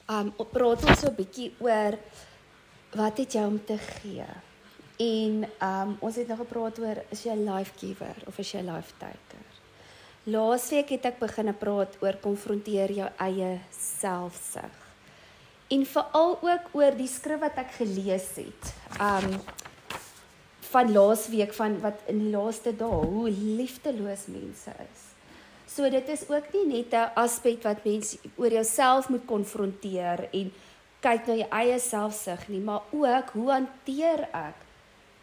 praat ons so 'n bietjie oor wat het jy om te gee. En ons het nou gepraat oor, is jy 'n life giver of is jy 'n life taker? Laasweek het ek begin praat oor konfronteer jou eie selfsug. En veral ook oor die skrif wat ek gelees het. Van laasweek, van wat in die laaste dae, hoe liefdeloos mense is. So dit is ook nie net 'n aspek wat mense oor jouself moet konfronteer en kyk na jou eie selfsug nie, maar ook hoe hanteer ek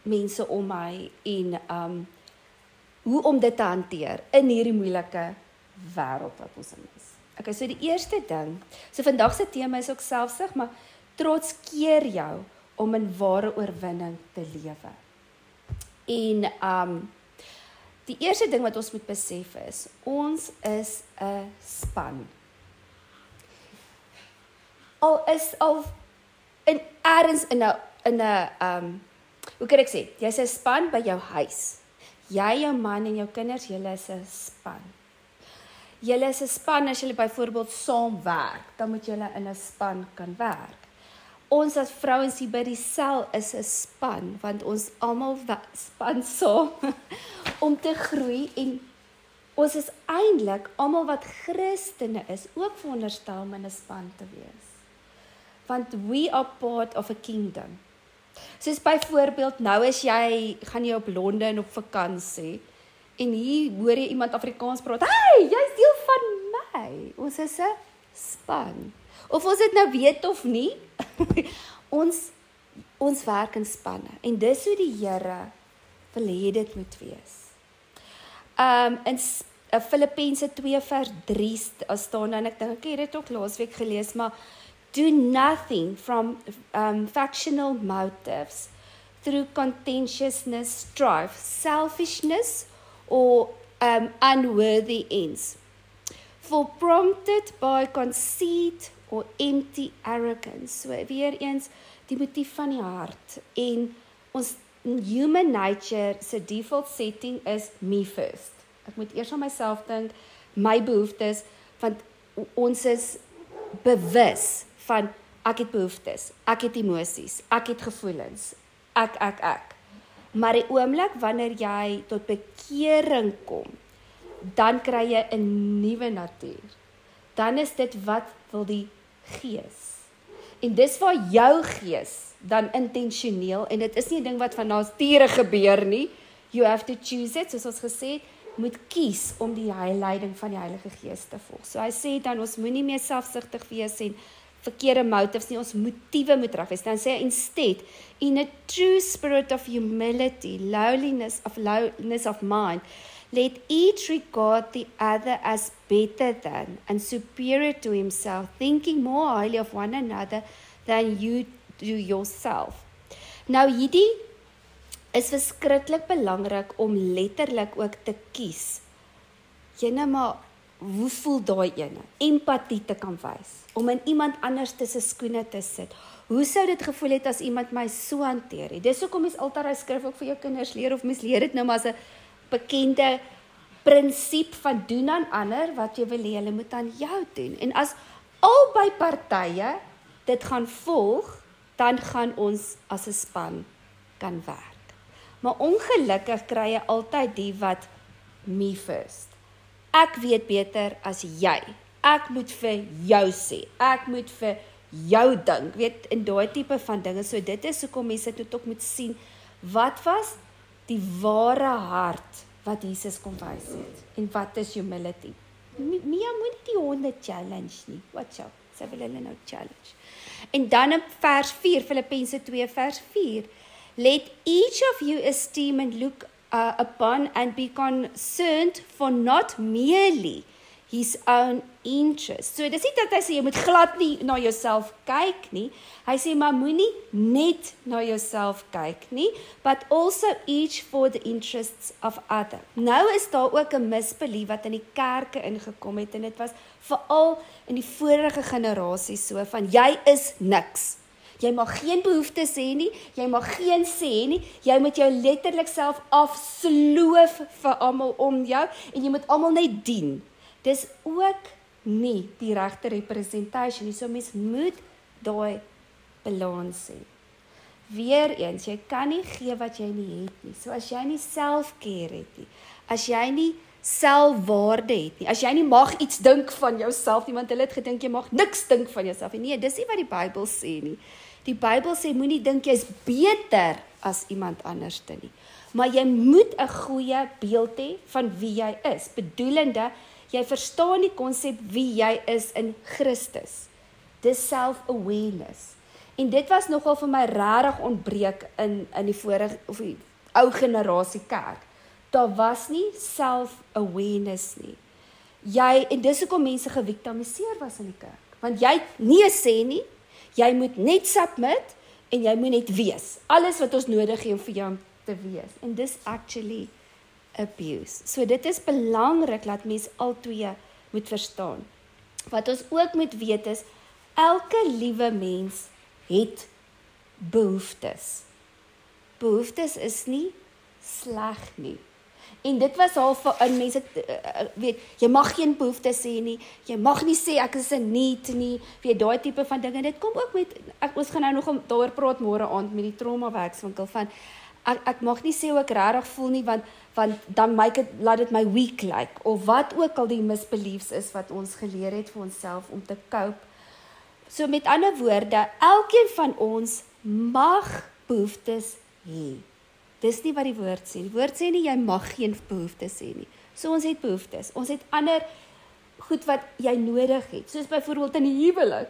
mense om my en hoe om dit te hanteer in hierdie moeilike wêreld wat ons in is. Okay, so die eerste ding, so vandag se tema is ook selfsug, maar trots keer jou om in ware oorwinning te lewe. En die eerste ding wat ons moet besef is, ons is 'n span. Ergens in 'n hoe kan ek sê, jy's 'n span by jou huis. Jy, jou man en jou kinders, julle is 'n span. Julle is 'n span as julle byvoorbeeld saam werk, dan moet julle in 'n span kan werk. Ons as vrouens hier by die sel is 'n span, want ons almal span saam om te groei en ons is eintlik, almal wat Christene is, ook veronderstel om in 'n span te wees. Want we are part of a kingdom. Soos byvoorbeeld, nou as gaan jy op Londen op vakansie, en hier hoor jy iemand Afrikaans praat, hey, jy's deel van my. Ons is 'n span. Of ons dit nou weet of nie, ons werk in spanne. En dis hoe die Here wil hê dit moet wees. In Filippense 2 vers 3 staan, en ek dink ek het dit ook laasweek gelees, maar do nothing from factional motives through contentiousness, strife, selfishness, or unworthy ends. For prompted by conceit or empty arrogance. So weer eens, die motief van die hart. En ons human nature se default setting is me first. Ek moet eers aan myself dink, my behoeftes, want ons is bewus van ek het behoeftes, ek het emosies, ek het gevoelens, ek. Maar die oomblik wanneer jy tot bekering kom, dan kry jy 'n nuwe natuur. Dan is dit wat wil die Gees. En dis waar jou gees dan intentioneel, en dit is nie 'n ding wat van nature gebeur nie, you have to choose it, soos ons gesê het, moet kies om die leiding van die Heilige Gees te volg. So hy sê dan, ons moenie meer selfsugtig wees en verkeerde motives nie, ons motiewe moet reg wees. Dan sê hy, instead, in a true spirit of humility, lowliness of mind, let each regard the other as better than and superior to himself, thinking more highly of one another than you do yourself. Nou hierdie is verskriklik belangrik om letterlik ook te kies. Maar hoe voel daai ene? Empatie te kan wys, om in iemand anders se skoene te sit. Hoe sou dit gevoel het as iemand my so hanteer het? Dis hoekom mens altyd daai skrif ook vir jou kinders leer, of mens leer dit nou maar as 'n bekende prinsip van doen aan ander wat jy wil hê hulle moet aan jou doen. En as albei partye dit gaan volg, dan gaan ons as 'n span kan werk. Maar ongelukkig kry jy altyd die wat me first. Ek weet beter as jy. Ek moet vir jou sê. Ek moet vir jou dink. Weet, in daai tipe van dinge. So dit is hoekom mense dit ook moet sien. Wat was die ware hart wat Jesus kom wys het? En wat is humility? Mia moenie die honde challenge nie. Watch out. Sy wil hulle nou challenge. En dan in vers 4, Filippense 2 vers 4. Let each of you esteem and look upon and be concerned for not merely his own interest. So dis nie dat hy sê jy moet glad nie na jouself kyk nie. Hy sê maar moenie net na jouself kyk nie, but also each for the interests of other. Nou is daar ook 'n misbelief wat in die kerke ingekom het, en dit was veral in die vorige generasie so van jy is niks. Jy mag geen behoeftes hê nie, jy mag geen sê nie, jy moet jou letterlik self afsloof vir almal om jou, en jy moet almal net dien. Dis ook nie die regte representation nie. So mens moet daai balans hê. Weereens, jy kan nie gee wat jy nie het nie. So as jy nie self-care het nie, as jy nie selfwaarde het nie, as jy nie mag iets dink van jouself nie, want hulle het gedink jy mag niks dink van jouself nie. Nee, dis nie wat die Bybel sê nie. Die Bybel sê moenie dink jy's beter as iemand anderste nie. Maar jy moet 'n goeie beeld hê van wie jy is. Bedoelende, jy verstaan die konsep wie jy is in Christus. Dis self-awareness. En dit was nogal vir my regtig ontbreek in die vorige of die ou generasie kerk. Daar was nie self-awareness nie. En dis hoekom mense geviktimiseer was in die kerk. Want jy nie sê nie, jy moet net submit en jy moet net wees. Alles wat ons nodig het om vir jou te wees. En dis actually abuse. So dit is belangrik dat mens albei moet verstaan. Wat ons ook moet weet is, elke liewe mens het behoeftes. Behoeftes is nie sleg nie. En dit was al vir mense, weet, jy mag geen behoeftes hê nie, jy mag nie sê ek is 'n need nie, weet, daai tipe van dinge. Dit kom ook met, ons gaan nou nog daaroor praat môre aand met die trauma-werkswinkel van, ek mag nie sê hoe ek regtig voel nie, want dan laat dit my weak lyk, of wat ook al die misbeliefs is wat ons geleer het vir onsself om te cope. So met ander woorde, elkeen van ons mag behoeftes hê. Dis nie wat die woord sê. Die woord sê nie, jy mag geen behoeftes hê nie. So ons het behoeftes. Ons het ander goed wat jy nodig het. Soos byvoorbeeld in die huwelik.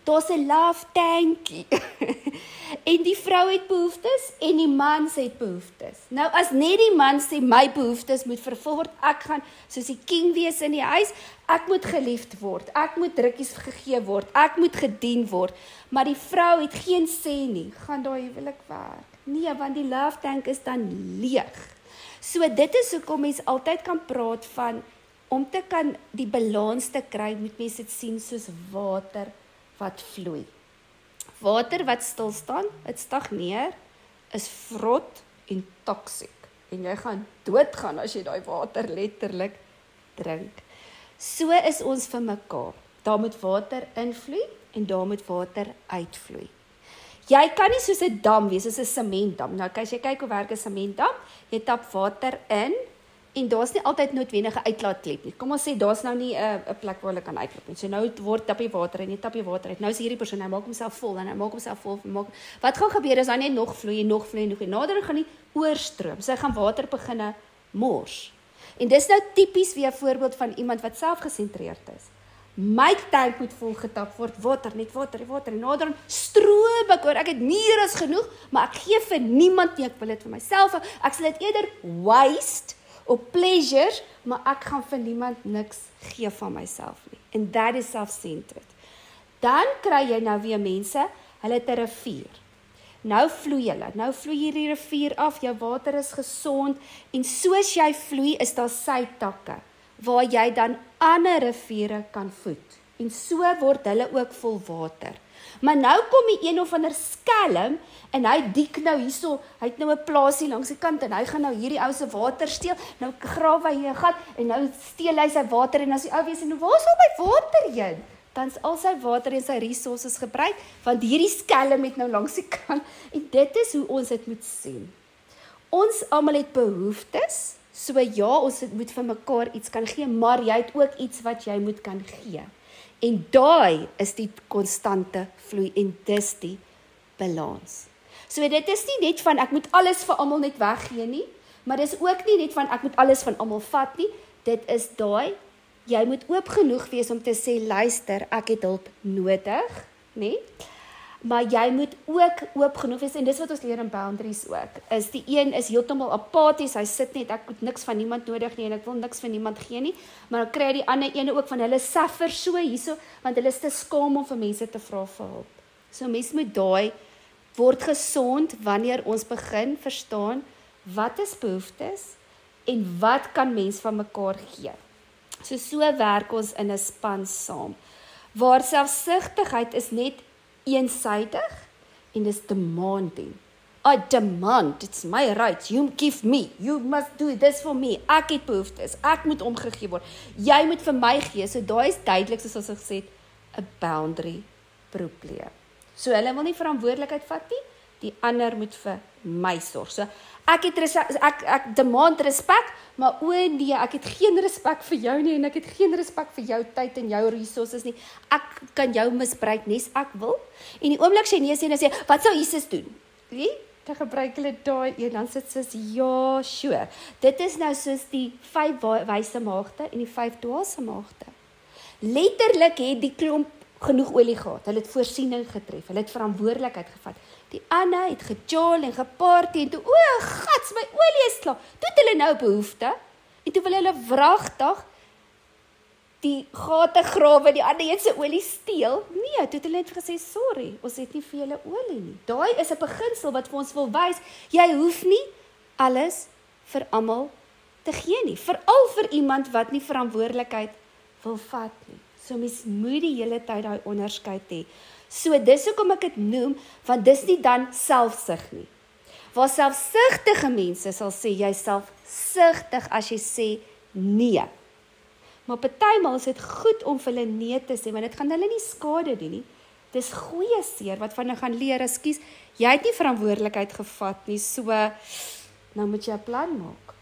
Daar's 'n love tankie. En die vrou het behoeftes en die man het behoeftes. Nou as net die man sê my behoeftes moet vervul word, ek gaan soos die king wees in die huis, ek moet geliefd word, ek moet drukkies gegee word, ek moet gedien word, maar die vrou het geen sê nie, gaan daai huwelik werk. Nee, want die love tank is dan leeg. So dit is hoekom mens altyd kan praat van, om te kan die balans te kry, moet mens dit sien soos water wat vloei. Water wat stil staan, dit stagneer, is vrot en toksiek. En jy gaan doodgaan as jy daai water letterlik drink. So is ons vir mekaar. Daar moet water invloei en daar moet water uitvloei. Jy kan nie soos 'n dam wees, soos 'n sementdam. Nou as jy kyk hoe werk 'n sementdam, jy tap water in en daar's nie altyd noodwendige uitlaatklep nie. Kom ons sê daar's nou nie 'n plek waar hulle kan uitloop nie. So nou tap jy water in, jy tap jy water uit. Nou is hierdie persoon, hy maak homself vol en hy maak homself vol. Wat gaan gebeur as hy net nog vloei en nog vloei en nog en nader gaan die oorstroom. So hy gaan water begin mors. En dis nou tipies weer 'n voorbeeld van iemand wat selfgesentreerd is. My tank moet vol getap word, water, net water, en nader stroom ek oor, ek het meer as genoeg, maar ek gee vir niemand nie, ek wil dit vir myself, ek sal dit eerder waste, op pleasure, maar ek gaan vir niemand niks gee van myself nie, and that is self-centered. Dan kry jy nou weer mense, hulle het 'n rivier, nou vloei hierdie rivier af, jou water is gesond, en soos jy vloei, is daar sytakke, waar jy dan ander riviere kan voed. En so word hulle ook vol water. Maar nou kom die een of ander skelm, en hy dik nou hierso, hy het nou 'n plaasie langs die kant, en hy gaan nou hierdie ou se water steel, nou grawe hy 'n gat, en nou steel hy sy water, en as die ou weet, en waar is al my water heen? Dan is al sy water en sy resources gebruik, want hierdie skelm het nou langs die kant, en dit is hoe ons dit moet sien. Ons almal het behoeftes, so ja, ons moet vir mekaar iets kan gee, maar jy het ook iets wat jy moet kan gee. En daai is die konstante vloei en dis die balans. So dit is nie net van ek moet alles vir almal net weggee nie, maar dis ook nie net van ek moet alles van almal vat nie. Dit is daai, jy moet oop genoeg wees om te sê, luister, ek het hulp nodig, nie? Maar jy moet ook oop genoeg wees, en dis wat ons leer in boundaries ook, is die een is heeltemal apaties, hy sit net, ek het niks van niemand nodig nie, en ek wil niks van niemand gee nie, maar dan kry die ander ene ook van hulle suffer so hierso, want hulle is te skaam om vir mense te vra vir hulp. So mense moet daai, word gesond, wanneer ons begin verstaan, wat is behoeftes, en wat kan mens van mekaar gee. So werk ons in 'n span saam, waar selfsugtigheid is net eensydig, en dis demanding. I demand, it's my right, you give me, you must do this for me, ek het behoeftes, ek moet omgegee word, jy moet vir my gee, so daai is duidelik, soos ons gesê het, 'n boundary probleem. So hulle wil nie verantwoordelikheid vat nie, die ander moet vir my sorg. So ek demand respek, maar nee, ek het geen respek vir jou nie, en ek het geen respek vir jou tyd en jou resources nie. Ek kan jou misbruik nes ek wil. En die oomblik sy nee sê, dan sê, wat sou Jesus doen? Wie? Dan gebruik hulle daai een, dan sit soos, ja, sure. Dit is nou soos die 5 wyse maagde en die 5 dwaalse maagde. Letterlik het die klomp genoeg olie gehad. Hulle het voorsiening getref. Hulle het verantwoordelikheid gevat. Die ander het gejol en geparty en toe, gats, my olie is klaar. Toe het hulle nou behoefte en toe wil hulle wragtig die gate grawe, die ander een se olie steel. Nee, toe het hulle net gesê, sorry, ons het nie vir julle olie nie. Daai is 'n beginsel wat vir ons wil wys, jy hoef nie alles vir almal te gee nie, veral vir iemand wat nie verantwoordelikheid wil vat nie. So mens moet die hele tyd daai onderskeid hê. So dis hoekom ek dit noem, want dis nie dan selfsug nie. Waar selfsugtige mense sal sê, jy selfsugtig as jy sê nee. Maar partymal is dit goed om vir hulle nee te sê, want dit gaan hulle nie skade doen nie. Dis goeie seer wat van hulle gaan leer, ekskuus, jy het nie verantwoordelikheid gevat nie, so nou moet jy 'n plan maak.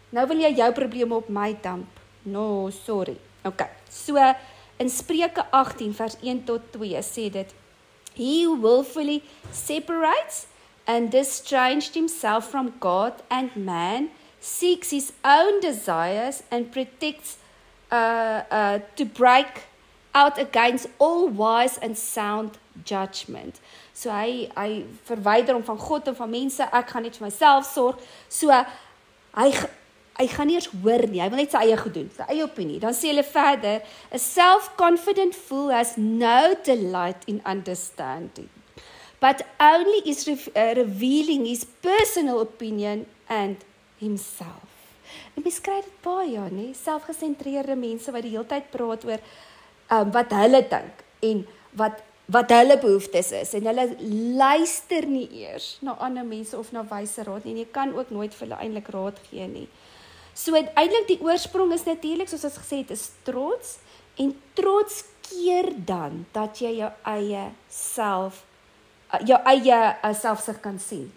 Nou wil jy jou probleme op my damp. No, sorry. Okay, so in Spreuke 18 vers 1 tot 2 sê dit, he who willfully separates and estranged himself from God and man, seeks his own desires and protects to break out against all wise and sound judgment. So hy verwyder hom van God en van mense, ek gaan net vir myself sorg, so hy gaan nie eens hoor nie, hy wil net sy eie goed doen, sy eie opinie. Dan sê hulle verder, a self-confident fool has no delight in understanding, but only is revealing his personal opinion and himself. En mens kry dit baie, nie? Selfgesentreerde mense wat die hele tyd praat oor wat hulle dink en wat hulle behoeftes is, en hulle luister nie eers na ander mense of na wyse raad nie, en jy kan ook nooit vir hulle eintlik raad gee nie. So uiteindelik die oorsprong is natuurlik, soos ons gesê het, is trots, en trots keer dan dat jy jou eie selfsug kan sien.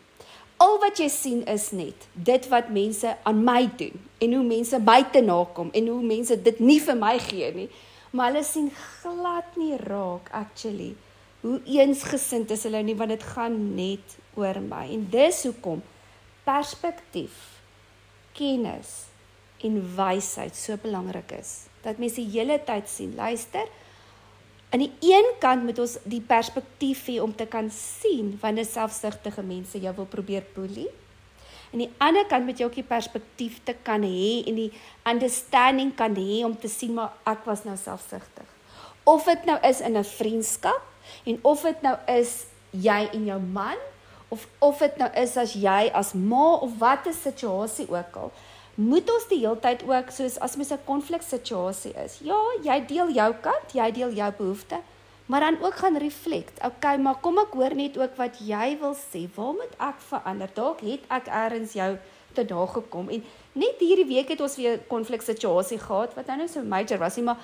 Al wat jy sien is net dit wat mense aan my doen, en hoe mense my te nakom, en hoe mense dit nie vir my gee nie, maar hulle sien glad nie raak, actually, hoe eensgesind is hulle nie, want dit gaan net oor my, en dis hoekom perspektief, kennis en wysheid so belangrik is, dat mense die hele tyd sien, luister, aan die een kant moet ons die perspektief hê om te kan sien, wanneer selfsugtige mense jou wil probeer boelie, en die ander kant moet jy ook die perspektief te kan hê, en die understanding kan hê, om te sien, maar ek was nou selfsugtig. Of dit nou is in 'n vriendskap, en of dit nou is jy en jou man, of dit nou is as jy as ma, of wat 'n situasie ook al, moet ons die hele tyd ook, soos as mens 'n konfliksituasie is, ja, jy deel jou kant, jy deel jou behoefte, maar dan ook gaan reflect, okay, maar kom ek hoor net ook wat jy wil sê, waar moet ek verander, dalk het ek ergens jou te nagekom, en net hierdie week het ons weer 'n konfliksituasie gehad, wat nou so major was nie, maar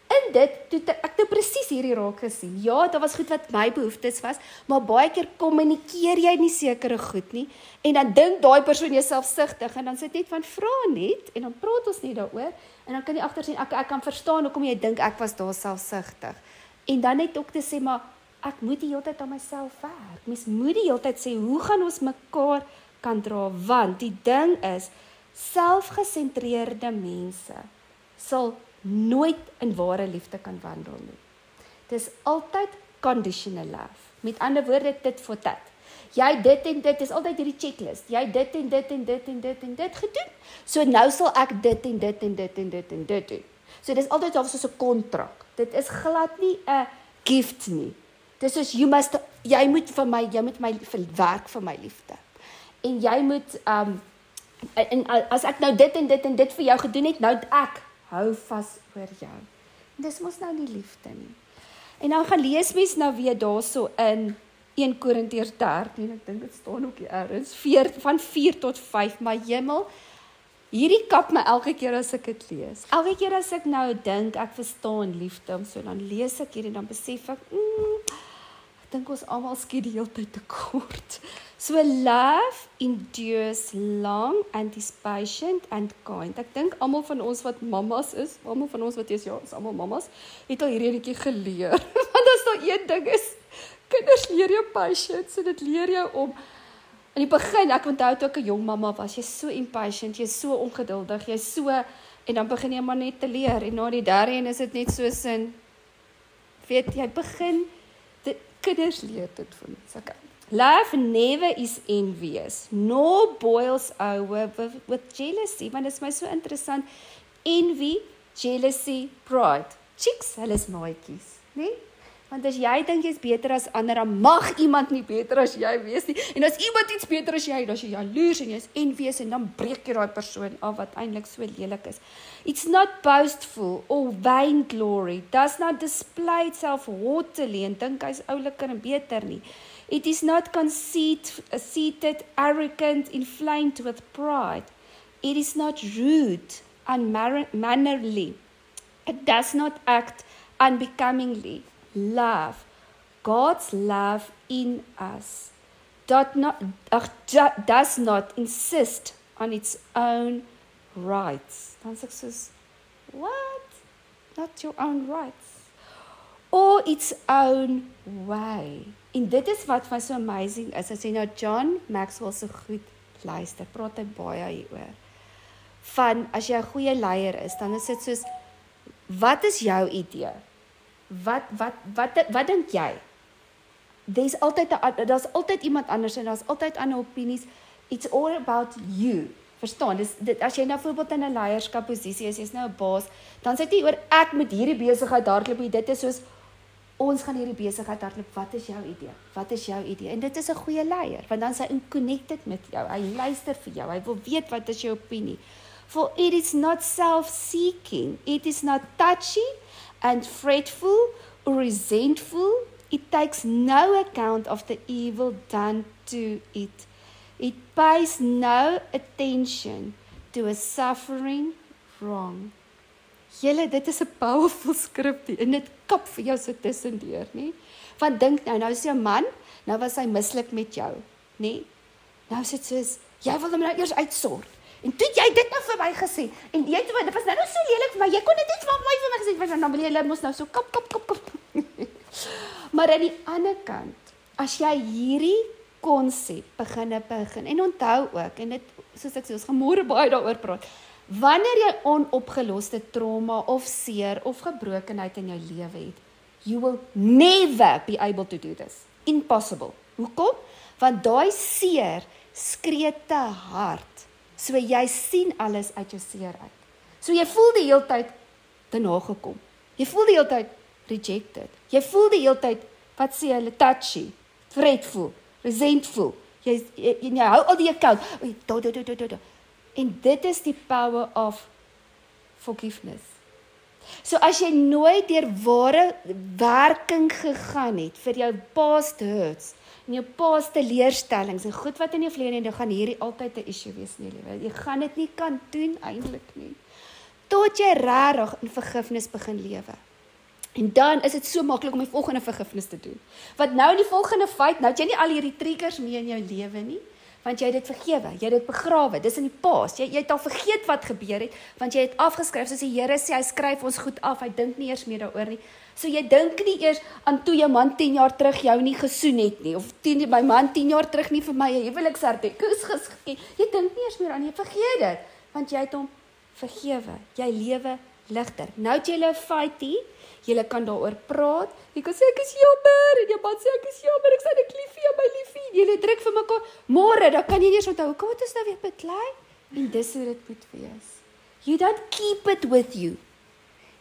in dit, ek nou presies hierdie raak gesien, ja, daar was goed wat my behoeftes was, maar baie keer kommunikeer jy nie sekere goed nie, en dan dink daai persoon jy selfsugtig, en dan sit net van, vra net, en dan praat ons nie daaroor, en dan kan jy agter sien, ek kan verstaan, hoekom jy dink ek was daar selfsugtig, en dan net ook te sê, maar ek moet die hele tyd aan myself werk, mens moet die hele tyd sê, hoe gaan ons mekaar kan dra, want die ding is, selfgesentreerde mense, sal nooit in ware liefde kan wandel nie. Dit is altyd conditional love. Met ander woorde, dit vir dit. Jy dit en dit, is altyd hierdie checklist. Jy dit en dit en dit en dit en dit gedoen. So nou sal ek dit en dit en dit en dit en dit doen. So dit is altyd soos 'n kontrak. Dit is glad nie 'n gift nie. Dit is soos jy moet my werk vir my liefde. En jy moet en as ek nou dit en dit en dit vir jou gedoen het, nou ek hou vas oor jou. En dis mos nou nie liefde nie. En dan gaan lees mens nou weer daarso in 1 Korintiërs 13, ek dink dit staan ook hier ergens, van 4 tot 5, maar hemel, hierdie kap my elke keer as ek dit lees. Elke keer as ek nou dink, ek verstaan liefde, so dan lees ek hier en dan besef ek, ek dink ons almal skiet die hele tyd te kort. So love endures long and is patient and kind. Ek dink almal van ons wat mamas is, almal van ons wat is, ja, is almal mamas, het al hierdie enetjie geleer. Want as daar een ding is, kinders leer jou patience, en dit leer jou om, in die begin, ek onthou toe ek 'n jong mamma was, jy's so impatient, jy's so ongeduldig, jy's so, en dan begin jy maar net te leer, en na die derde een is dit net soos in, weet jy, begin, kinders leer dit vir ons, okay. Love never is envious, nor boils over with jealousy, want dit is my so interessant, envy, jealousy, pride, chicks, hulle is maatjies, nee? Want as jy dink jy is beter as ander, dan mag iemand nie beter as jy wees nie. En as iemand iets beter as jy, dan is jy jaloers en jy is envious en dan breek jy daai persoon af wat eintlik so lelik is. It's not boastful or vainglory, does not display itself haughtily en dink hy's ouliker en beter nie. It is not conceited, arrogant, inflamed with pride. It is not rude, unmannerly. It does not act unbecomingly. Love, God's love in us, does not insist on its own rights. Dan sê ek soos, what? Not your own rights. Or its own way. En dit is wat van so amazing is, as jy nou John Maxwell so goed luister, praat hy baie hieroor. Van, as jy 'n goeie leier is, dan is dit soos, wat is jou idee? Wat dink jy? Daar's altyd iemand anders en daar's altyd ander opinies. It's all about you. Verstaan? As jy nou voorbeeld in 'n leierskapposisie is, jy's nou 'n baas, dan sê dit nie oor ek moet hierdie besigheid hardloop, dit is soos ons gaan hierdie besigheid hardloop. Wat is jou idee? Wat is jou idee? En dit is 'n goeie leier, want dan is hy connected met jou. Hy luister vir jou. Hy wil weet wat is jou opinie. For it is not self-seeking. It is not touchy and fretful or resentful. It takes no account of the evil done to it. It pays no attention to a suffering wrong. Julle, dit is 'n powerful skrif en dit kap vir jou so tussendeur, nie? Want dink nou is jy 'n man, nou was hy mislik met jou, nie? Nou sit soos, jy wil hom nou eers uitsort. En toe jy dit nou vir my gesê, en jy het, dit was nou so lelik vir my, jy kon dit iets vir my gesê, want dan wil jy mos nou so kap. Maar aan die ander kant, as jy hierdie konsep begin, en onthou ook, en dit, soos ek sê, ons gaan môre baie daaroor praat, wanneer jy onopgeloste trauma, of seer, of gebrokenheid in jou lewe het, you will never be able to do this. Impossible. Hoekom? Want daai seer skree te hard. So jy sien alles uit jou seer uit. So jy voel die hele tyd te nagekom. Jy voel die hele tyd rejected. Jy voel die hele tyd, wat sê hulle, touchy, fretful, resentful. Jy hou al die account. En dit is die power of forgiveness. So as jy nooit deur ware werking gegaan het vir jou past hurts, en jou past leerstellings, en goed wat in jou verlede, dan gaan hierdie altyd 'n issue wees in jou lewe. Jy gaan dit nie kan doen eintlik nie. Tot jy regtig in vergifnis begin lewe. En dan is dit so maklik om die volgende vergifnis te doen. Want nou in die volgende fight, nou het jy nie al hierdie triggers mee in jou lewe nie, want jy het dit vergewe, jy het dit begrawe, dis in die past, jy het al vergeet wat gebeur het, want jy het afgeskryf, soos die Here sê, hy skryf ons goed af, hy dink nie eers meer daaroor nie, so jy dink nie eers aan toe jou man 10 jaar terug jou nie gesoen het nie, of my man 10 jaar terug nie vir my 'n huweliksherdenking gegee, jy dink nie eers meer aan, jy vergeet dit, want jy het hom vergewe, jy lewe ligter. Nou het jy 'n fightie, jy kan daaroor praat, jy kan sê ek is jammer, en jou man sê ek is jammer, ek sê ek liefie, jou my liefie, jy druk vir mekaar, môre, dan kan jy nie eens onthou, kom wat is nou weer beklei, en dis hoe dit moet wees. You don't keep it with you,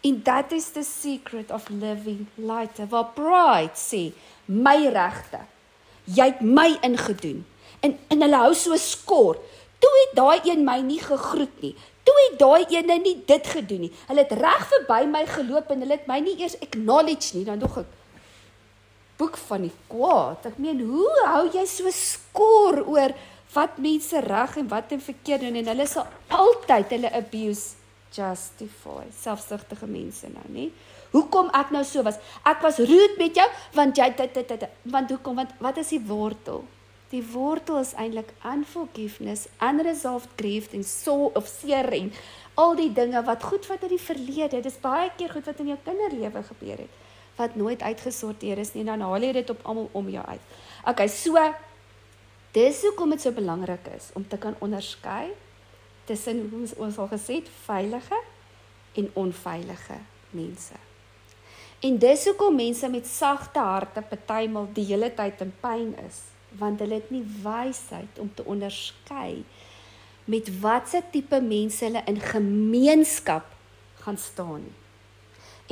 en that is the secret of living lighter, waar pride sê, my regte, jy het my ingedoen, en hulle hou so skor, toe het daai een my nie gegroet nie, toe het daai ene nie dit gedoen nie. Hulle het reg verby my geloop en hulle het my nie eers acknowledge nie. Dan dog ek, boek van die kwaad. Ek meen, hoe hou jy so skoor oor wat mense reg en wat verkeerd doen, en hulle sal altyd hulle abuse justify, selfsugtige mense nou, nie? Hoekom ek nou so was? Ek was rude met jou, want jy, want hoekom? Want wat is die wortel? Die wortel is eintlik unforgiveness, unresolved grief en seer en al die dinge wat goed wat in die verlede, dis baie keer goed wat in jou kinderlewe gebeur het, wat nooit uitgesorteer is nie, en dan haal jy dit op almal om jou uit. Okay, so, dis hoekom dit so belangrik is, om te kan onderskei, tussen, hoe ons al gesê het, veilige en onveilige mense. En dis hoekom mense met sagte harte partymal die hele tyd in pyn is, want hulle het nie wysheid om te onderskei met watse tipe mense hulle in gemeenskap gaan staan nie.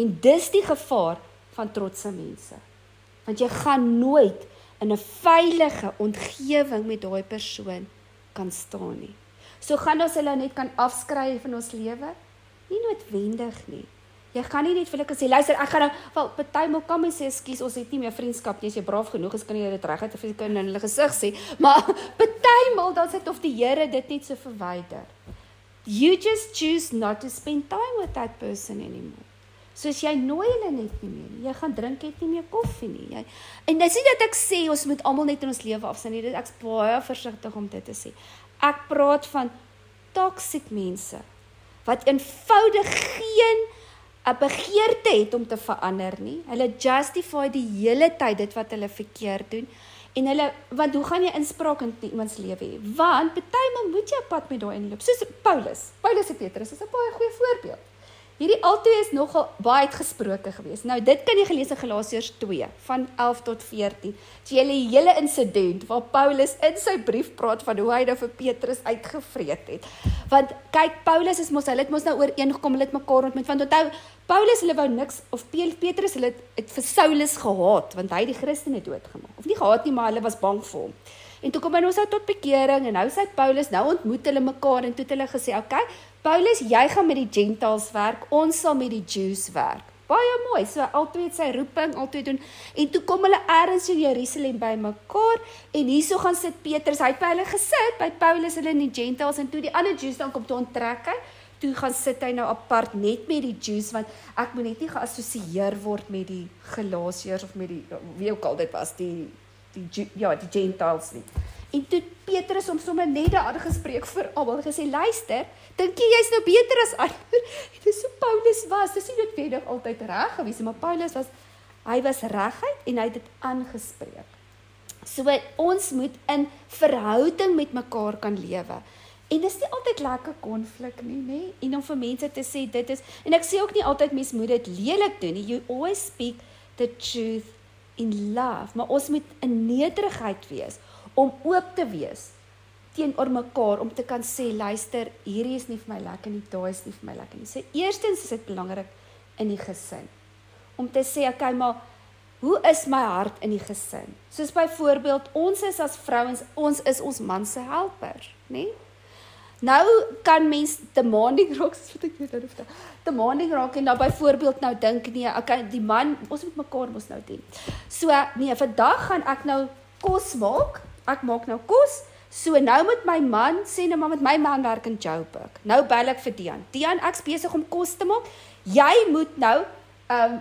En dis die gevaar van trotse mense. Want jy gaan nooit in 'n veilige omgewing met daai persoon kan staan nie. So gaan ons hulle net kan afskryf van ons lewe? Nie noodwendig nie. Jy gaan nie net vir hulle sê, luister, ek gaan nou, wel, partymal kan my sê, ekskuus, ons het nie meer vriendskap nie, as jy braaf genoeg is, kan jy dit reguit of jy kan in hulle gesig sê, maar partymal, dan sê of die Here dit net so verwyder. You just choose not to spend time with that person anymore. Soos jy nooi hulle net nie meer, jy gaan drink net nie meer koffie nie. En dis nie dat ek sê, ons moet almal net in ons lewe afsien nie, ek is baie versigtig om dit te sê. Ek praat van toxic mense, wat eenvoudig geen 'n begeerte het om te verander nie. Hulle justify die hele tyd dit wat hulle verkeerd doen. En hulle, want hoe gaan jy inspraak in iemands lewe hê? Want partymal moet jy 'n pad met daai inloop. Soos Paulus en Petrus is 'n baie goeie voorbeeld. Hierdie albei is nogal baie uitgesproke geweest. Nou dit kan jy gelees in Galasiërs 2 van 11 tot 14. Jy die hele insident waar Paulus in sy brief praat van hoe hy nou vir Petrus uitgevreet het. Want kyk, Paulus is mos, hulle het mos nou ooreengekom, hulle het mekaar ontmoet. Want onthou, Paulus hulle wou niks, of Petrus hulle het vir Saulus gehaat, want hy het die Christene doodgemaak. Of nie gehaat nie, maar hulle was bang vir hom. En toe kom hy nou tot bekering, en nou sê Paulus, nou ontmoet hulle mekaar, en toe het hulle gesê, okay, Paulus, jy gaan met die Gentiles werk, ons sal met die Jews werk. Baie mooi, so altyd het sy roeping, altyd doen, en toe kom hulle ergens in Jerusalem by mekaar, en hierso gaan sit Petrus, hy het by hulle gesit, by Paulus hulle in die Gentiles, en toe die ander Jews dan kom toe onttrek hy, toe gaan sit hy nou apart net met die Jews, want ek moet net nie geassosieer word met die Galasiërs, of met die, wie ook al dit was, die Gentiles nie. En toe Petrus om sommer net daar gespreek vir almal gesê, luister, dink jy jy's nou beter as ander? En dis so Paulus was, dis nie noodwendig altyd reg gewees, maar Paulus was, hy was reguit en hy het dit aangespreek. So ons moet in verhouding met mekaar kan lewe. En dis nie altyd lekker konflik nie, en om vir mense te sê, dit is, en ek sê ook nie altyd mens moet dit lelik doen nie, you always speak the truth in love, maar ons moet in nederigheid wees, om oop te wees, teenoor mekaar, om te kan sê, luister, hierdie is nie vir my lekker nie, daai is nie vir my lekker nie. So eerstens is dit belangrik in die gesin, om te sê, okay, maar, hoe is my hart in die gesin? Soos byvoorbeeld, ons is as vrouens, ons is ons man se helper, nie? Nou kan mens demanding raak, demanding raak, en nou byvoorbeeld nou dink, nee, okay, die man, ons moet mekaar mos nou dien. So, nee, vandag gaan ek nou kos maak, ek maak nou kos, so nou met my man, sê nou maar met my man werk in Joburg, nou bel ek vir Dian, ek's besig om kos te maak, jy moet nou,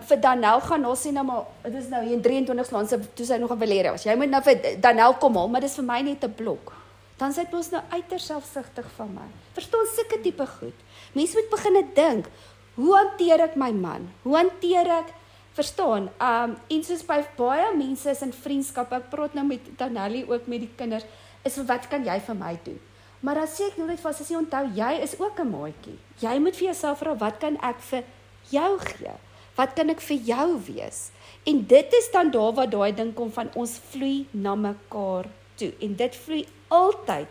vir Danel gaan, ons sê nou maar, het is nou hier in 23 land, toe sy nog in Valeria was, jy moet nou vir Danel kom haal, maar dit is vir my net 'n blok. Dan sê ons nou uiters selfsugtig van my. Verstaan sulke tipe goed. Mense moet begin dink, hoe hanteer ek my man? Hoe hanteer ek, verstaan, en soos by baie mense is in vriendskap, ek praat nou met Danelli ook met die kinders, is wat kan jy vir my doen? Maar dan sê ek nooit vas, as jy onthou, jy is ook 'n maatjie. Jy moet vir jouself vra, wat kan ek vir jou gee? Wat kan ek vir jou wees? En dit is dan daar waar daai ding kom van ons vloei na mekaar toe. En dit vloei altyd,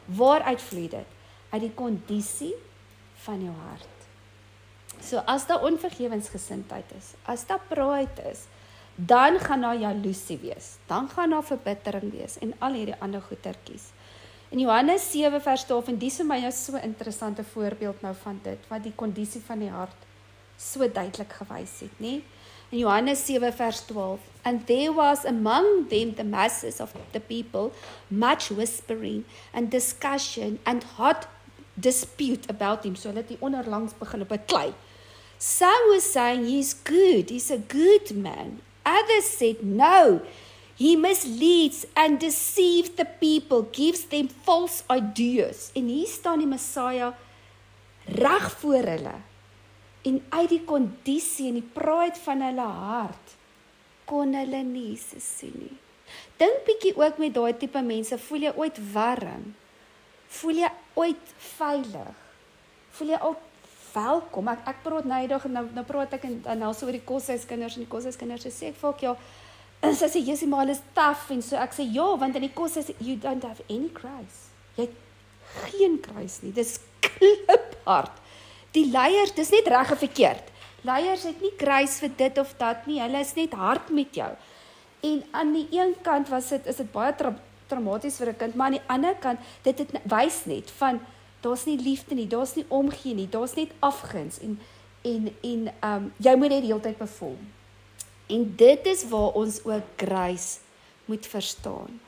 waaruit vloei dit? Uit die kondisie van jou hart. So as daar onvergewensgesindheid is, as daar pride is, dan gaan daar jaloesie wees, dan gaan daar verbittering wees, en al hierdie ander goetertjies. In Johannes 7 vers 12, en die is vir my so 'n interessante voorbeeld nou van dit, wat die kondisie van die hart so duidelik gewys het, nie? In Johannes 7 vers 12. And there was among them the masses of the people, much whispering and discussion and hot dispute about him. So hulle het die onderlangs begin beklei. Some were saying he's good, he's a good man. Others said no, he misleads and deceives the people, gives them false ideas. En hier staan die Messiah reg voor hulle. En uit die kondisie en die pride van hulle hart kon hulle nie Jesus sien nie. Dink bietjie ook met daai tipe mense, voel jy ooit warm? Voel jy ooit veilig? Voel jy al welkom? Ek praat nou die dag en nou praat ek en nou so oor die koshuiskinders en die koshuiskinders sê ek vir ook ja, en sy sê jy's maar alles taaf en so ek sê ja, want in die koshuis you don't have any grace. Jy het geen grace nie. Dis kliphard. Die leiers, dis net reg of verkeerd. Leiers het nie grace vir dit of dat nie. Hulle is net hard met jou. En aan die een kant is dit baie traumaties vir 'n kind, maar aan die ander kant dit wys net van daar's nie liefde nie, daar's nie omgee nie, daar's net afguns en jy moet net die hele tyd perform. En dit is waar ons ook grace moet verstaan.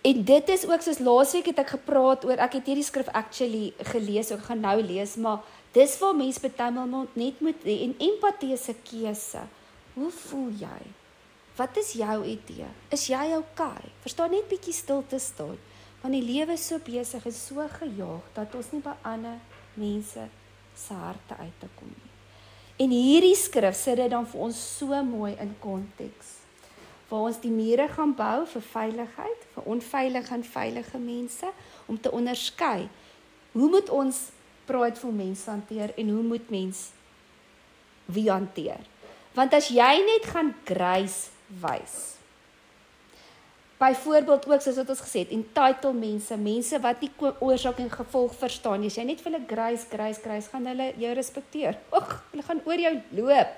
En dit is ook soos laasweek het ek gepraat oor, ek het hierdie skrif actually gelees, ek gaan nou lees, maar dis waar mens partymal net moet hê, en empatie is 'n keuse. Hoe voel jy? Wat is jou idee? Is jy okay? Verstaan, net bietjie stil te staan, want die lewe is so besig en so gejaag, dat ons nie by ander mense se harte uit te kom nie. En hierdie skrif sit dit dan vir ons so mooi in konteks, waar ons die mure gaan bou vir veiligheid, vir onveilige en veilige mense, om te onderskei, hoe moet ons prideful mense hanteer, en hoe moet mens wie hanteer? Want as jy net gaan grace wys, byvoorbeeld ook, soos wat ons gesê het, entitled mense wat nie oorsaak en gevolg verstaan, as jy net vir hulle grace, gaan hulle jou respekteer. Hulle gaan oor jou loop.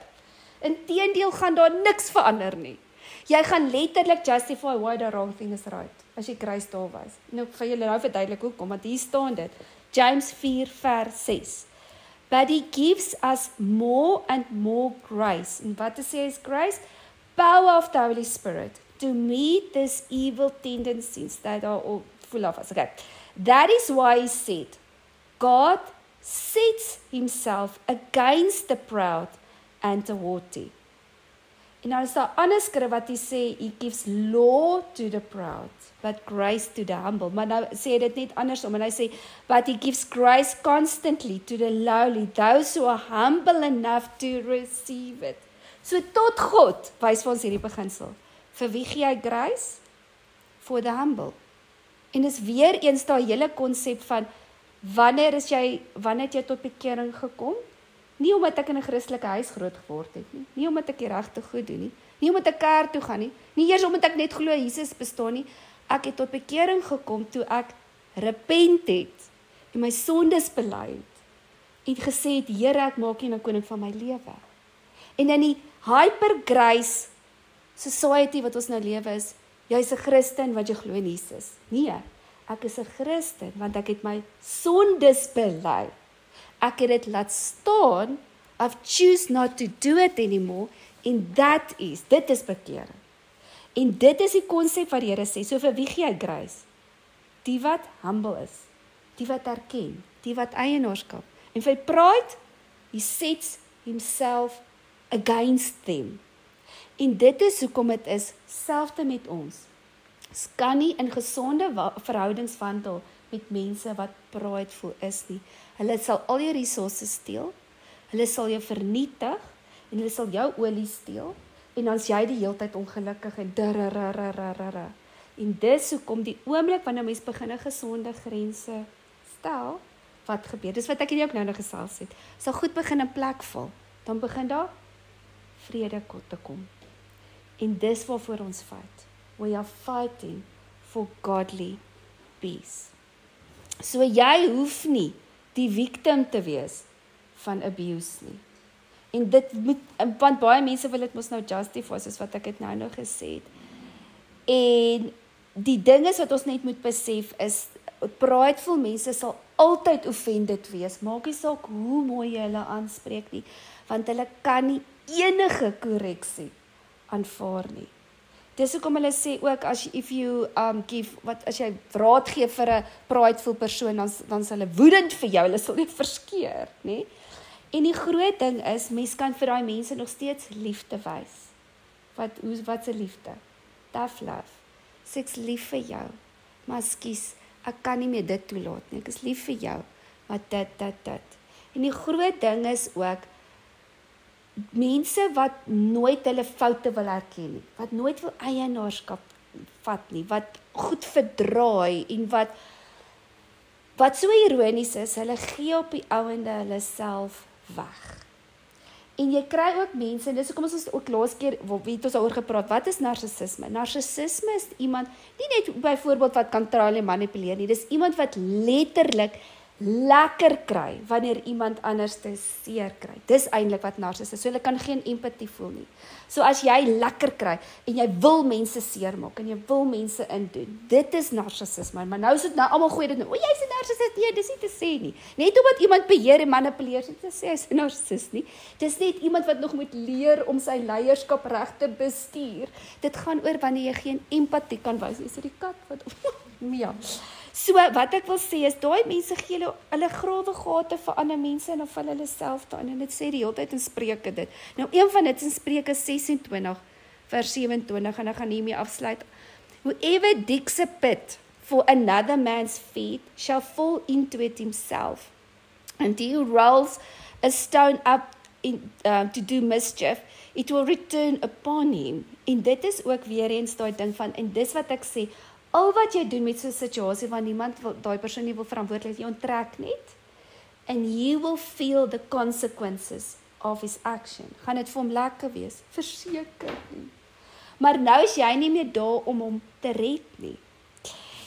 Inteendeel gaan daar niks verander nie. Jy gaan letterlik justify why the wrong thing is right, as jy grace daar wys. Nou, vir julle nou verduidelik hoekom, want hier staan dit, James 4 vers 6. But he gives us more and more grace. En wat is grace? Power of the Holy Spirit to meet these evil tendencies that are all full of us. Okay. That is why he said, God sets himself against the proud and the haughty. En nou is daar ander skrif wat hy sê, he gives law to the proud, but grace to the humble. Maar nou sê dit net andersom, en hy sê, but he gives grace constantly to the lowly, those who are humble enough to receive it. So tot God, wys vir ons hierdie beginsel. Vir wie gee hy grace? For the humble. En dis weer eens daai hele konsep van, wanneer het jy tot bekering gekom? Nie omdat ek in 'n Christelike huis groot geword het nie, nie omdat ek die regte goed doen nie, nie omdat ek kerk toe gaan nie, nie eers omdat ek net glo Jesus bestaan nie, ek het tot bekering gekom toe ek repent het, en my sondes bely het, en gesê het, Here, ek maak U nou koning van my lewe. En in die hyper-grace society wat ons nou lewe is, jy is 'n Christen want jy glo in Jesus. Nee, ek is 'n Christen want ek het my sondes bely. Ek het dit laat staan, I've choose not to do it anymore, en dit is bekering. En dit is die konsep wat die Here sê, so vir wie gee hy grace? Die wat humble is, die wat erken, die wat eienaarskap. En vir pride, he sets himself against them. En dit is hoekom dit is, selfde met ons. Ons kan nie in gesonde verhoudings wandel met mense wat prideful is nie. Hulle sal al jou resources steel, hulle sal jou vernietig, en hulle sal jou olie steel, en dan is jy die hele tyd ongelukkig, en dararararara. En dis hoekom die oomblik wanneer mens begin 'n gesonde grense stel, wat gebeur? Dis wat ek hier ook nou gesels het. Sal goed begin in plek val, dan begin daar vrede te kom. En dis waarvoor ons fight. We are fighting for godly peace. So jy hoef nie die victim te wees van abuse nie. En dit moet, want baie mense wil dit mos nou justify, soos wat ek het nou gesê het. En die ding is wat ons net moet besef is, prideful mense sal altyd offended wees, maak nie saak hoe mooi jy hulle aanspreek nie, want hulle kan nie enige korreksie aanvaar nie. Dis hoekom hulle sê ook, as jy raad gee vir 'n prideful persoon, dan sal hulle woedend vir jou, hulle sal nie verskeer, nie? En die groot ding is, mens kan vir daai mense nog steeds liefde wys. Wat 'n liefde? Tough love. Ek's lief vir jou, maar ekskuus, ek kan nie meer dit toelaat nie, ek is lief vir jou, maar dit. En die groot ding is ook, mense wat nooit hulle foute wil erken nie, wat nooit wil eienaarskap vat nie, wat goed verdraai, en wat so ironies is, hulle gee op die ouende hulle self weg. En jy kry ook mense, en dis hoekom ons ook laas keer, het ons daaroor gepraat, wat is narcissisme? Narcissisme is iemand, nie net byvoorbeeld wat kan control en manipuleer nie, dis iemand wat letterlik lekker kry, wanneer iemand anders te seer kry. Dis eintlik wat narcissisme is, so hulle kan geen empatie voel nie. So as jy lekker kry, en jy wil mense seer maak, en jy wil mense indoen, dit is narcissisme, maar nou is dit, almal gooi dit nou, jy's 'n narcissist, nee, dis nie te sê nie. Net omdat iemand beheer en manipuleer, nie te sê hy's 'n narcissist nie, dis net iemand wat nog moet leer om sy leierskap reg te bestuur. Dit gaan oor wanneer jy geen empatie kan wys, is dit die kat wat, ja. So, wat ek wil sê is, daai mense gee hulle grawe gate vir ander mense en of hulle self daarin, en dit sê die hele tyd in Spreuke dit. Nou, een van dit in Spreuke 26, vers 27, en ek gaan hiermee afsluit. Whoever digs a pit for another man's feet shall fall into it himself, and he who rolls a stone up to do mischief, it will return upon him. En dit is ook weer eens daai ding van, en dis wat ek sê, al wat jy doen met so 'n situasie waar niemand daai persoon nie wil verantwoordelik, jy onttrek net, and you will feel the consequences of his action. Gaan dit vir hom lekker wees? Verseker nie. Maar nou is jy nie meer daar om hom te red nie.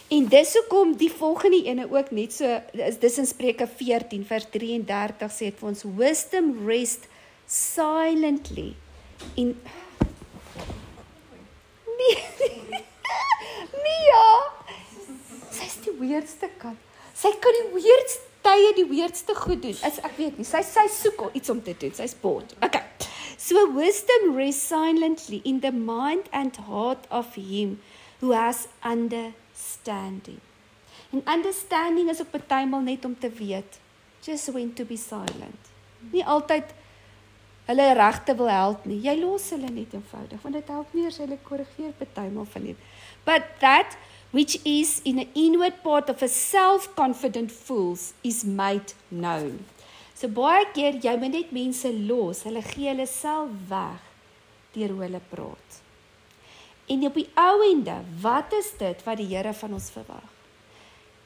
En dis hoekom die volgende ene ook net so, dis in Spreuke 14 vers 33 sê het vir ons, wisdom rest silently in sy is die weirdste kat. Sy kan die weirdste tye, die weirdste goed doen. Ek weet nie, sy soek al iets om te doen, sy's bored. Okay. So wisdom rests silently in the mind and heart of him who has understanding. En understanding is ook partymal net om te weet, just when to be silent. Nie altyd hulle regte wil help nie. Jy los hulle net eenvoudig, want dit help nie as hulle korrigeer partymal van dit. But that which is in the inward part of a self-confident fools is made known. So baie keer, jy moet net mense los, hulle gee hulle self weg, deur hoe hulle praat. En op die ouende, wat is dit wat die Here van ons verwag?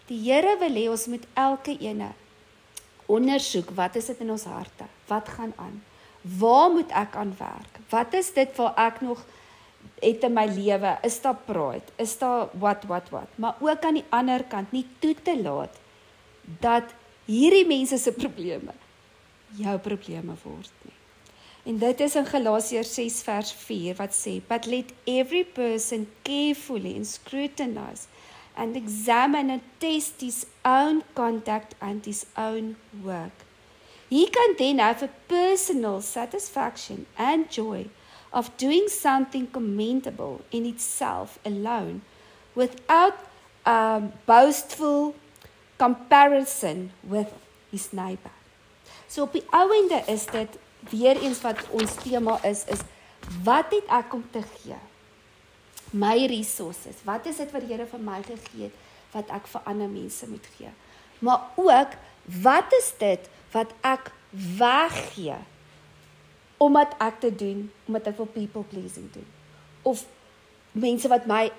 Die Here wil hê ons moet elke ene ondersoek, wat is dit in ons harte? Wat gaan aan? Waar moet ek aan werk? Wat is dit waar ek nog het in my lewe? Is daar pride? Is daar wat? Maar ook aan die ander kant nie toe te laat dat hierdie mense se probleme jou probleme word nie. En dit is in Galasiërs 6 vers 4 wat sê, but let every person carefully and scrutinize and examine and test his own conduct and his own work. He can then have a personal satisfaction and joy of doing something commendable in itself alone without boastful comparison with his neighbor. So op die ouende is dit weer eens wat ons tema is wat het ek om te gee? My resources. Wat is dit wat die Here vir my gegee het wat ek vir ander mense moet gee? Maar ook, wat is dit wat ek weggee omdat ek te doen, omdat ek wil people pleasing doen? Of mense wat my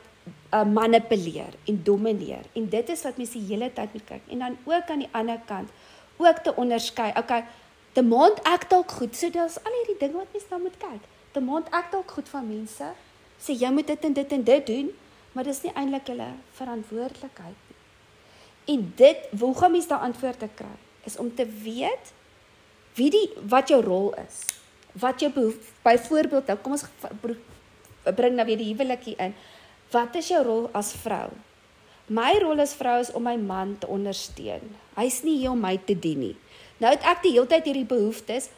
manipuleer en domineer. En dit is wat mense die hele tyd moet kyk. En dan ook aan die ander kant, ook te onderskei, okay, te maand ek dalk goed, so dit is al hierdie ding wat mense dan moet kyk. Te maand ek dalk goed van mense, sê jy moet dit en dit en dit doen, maar dis nie eintlik hulle verantwoordelikheid nie. En dit, hoe gaan mens daar antwoord te kry? Is om te weet wat jou rol is. Wat jou byvoorbeeld, kom ons bring nou weer die huwelik hier in. Wat is jou rol as vrou? My rol as vrou is om my man te ondersteun. Hy's nie hier om my te dien nie. Nou het ek die hele tyd hierdie behoeftes.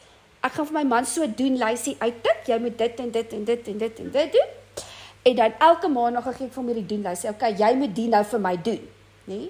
Ek gaan vir my man so doen, lysie uittik, jy moet dit en dit en dit en dit en dit doen. En dan elke maandag gee ek vir hom hierdie doenlysie. Okay, jy moet die nou vir my doen, nê?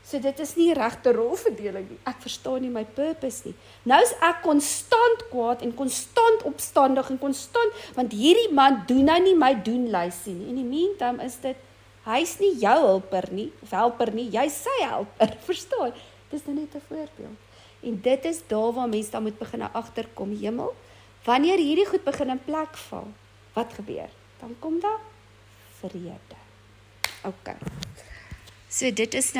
So dit is nie regte rolverdeling nie. Ek verstaan nie my purpose nie. Nou is ek konstant kwaad en konstant opstandig en konstant, want hierdie man doen nou nie my doenlysie nie. In die meantime is dit, hy's nie jou helper nie, of helper nie, jy's sy helper, verstaan? Dis nou net 'n voorbeeld. En dit is daar waar mense dan moet begin agterkom, hemel, wanneer hierdie goed begin in plek val, wat gebeur? Dan kom daar vrede. Okay. So dit is nou